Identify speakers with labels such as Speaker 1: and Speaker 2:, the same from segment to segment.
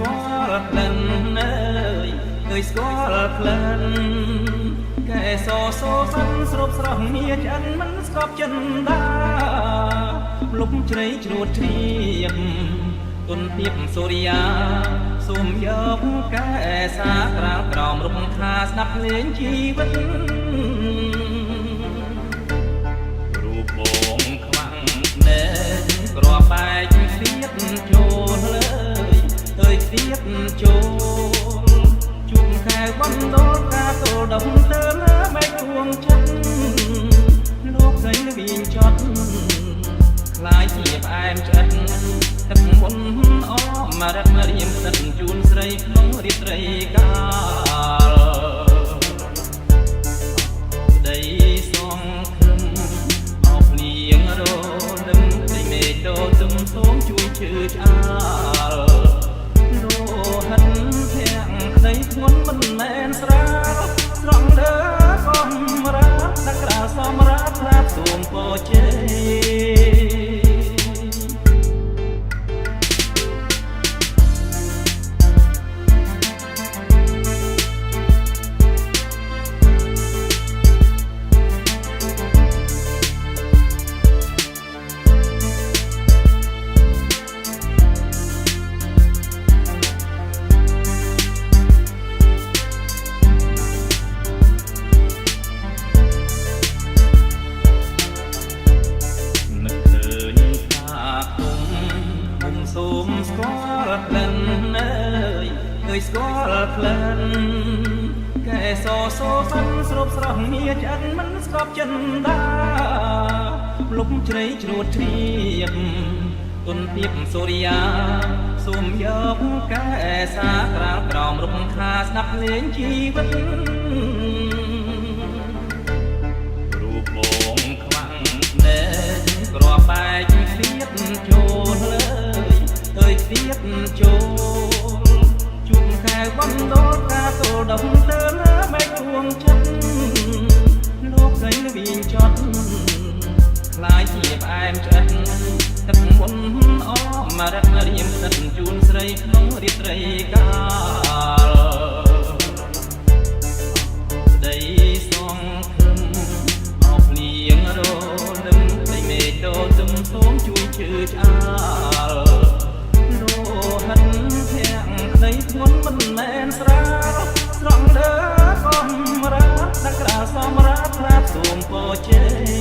Speaker 1: គាល់ក្លិនអើយឃើញស្គាល់ក្លិនកែសសូសិនស្រូបស្រស់មាឆ្អិនមិនស្កប់ចិនដាលុបជ្រៃជ្រួតជ្រាបទុនទៀបសូរិយាសូមយកកែសាក្រាលក្រោមរុកខាស្ដាប់លេងជីវិតរូបបងខ្វាំងណែក្របបែកស្ទៀបចូលលើយអើយស្ទៀបចូលជួបខែបណ្ដោការតូលដំទៅលើបែកគួងចិត្តលោកស្រីវិញចត់ខ្លាយជាផ្អែមឆ្អិនទឹកមុនអមរៈរៀមសិតជូនស្រីក្នុងរាត្រីកាលស្ដីសងខឹមអោបលៀងរលឹមដីមេឃដោទឹមសូមជួយជឿឆ្អាលលោហិនធាក់ក្ដីធ្ងន់មិនមែនស្រាលស្រង់ដើកំរាដាក់ក្រាលសមរាត្រាសូមពរជ័យសូមស្គាល់ក្លិនអើយឃើញស្គាល់ក្លិនកែសសូសិនស្រូបស្រស់មាឆ្អិនមិនស្កប់ចិនដាលុបជ្រៃជ្រួតជ្រាបទុនទៀបសូរិយាសូមយកកែសាក្រាលក្រោមរុកខាស្ដាប់លេងជីវិតរូបបងខ្វាំងណែក្របបែកស្ទៀបចូលលើអើយស្ទៀបចូលជួបខែបណ្ដោការតូលដំទៅលើបែកគួងចិត្តលោកស្រីវិញចត់ខ្លាយជាផ្អែមឆ្អិនទឹកមុនអមរៈរៀមសិតជូនស្រីក្នុងរាត្រីកាលស្ដីសងខឹមអោបលៀងរលឹមដីមេឃដោទឹមសូមជួយជឿឆ្អាលលោហិនធាក់ក្ដីធ្ងន់មិនមែនស្រាលស្រង់ដើកំរាដាក់ក្រាលសមរាត្រាសូមពរជ័យ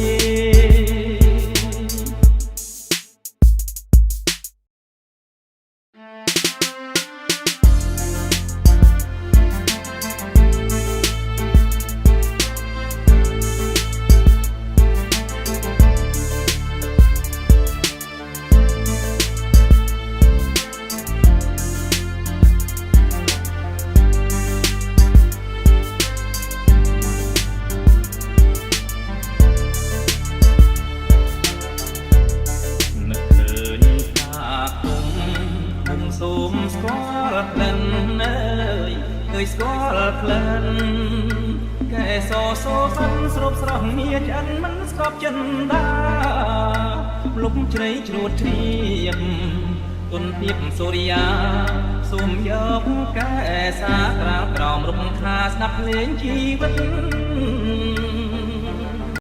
Speaker 1: សូមស្គាល់ក្លិនអើយឃើញស្គាល់ក្លិនកែសសូសិនស្រូបស្រស់មាឆ្អិនមិនស្កប់ចិនដាលុបជ្រៃជ្រួតជ្រាបទុនទៀបសូរិយាសូមយកកែសាក្រាលក្រោមរុកខាស្ដាប់លេងជីវិត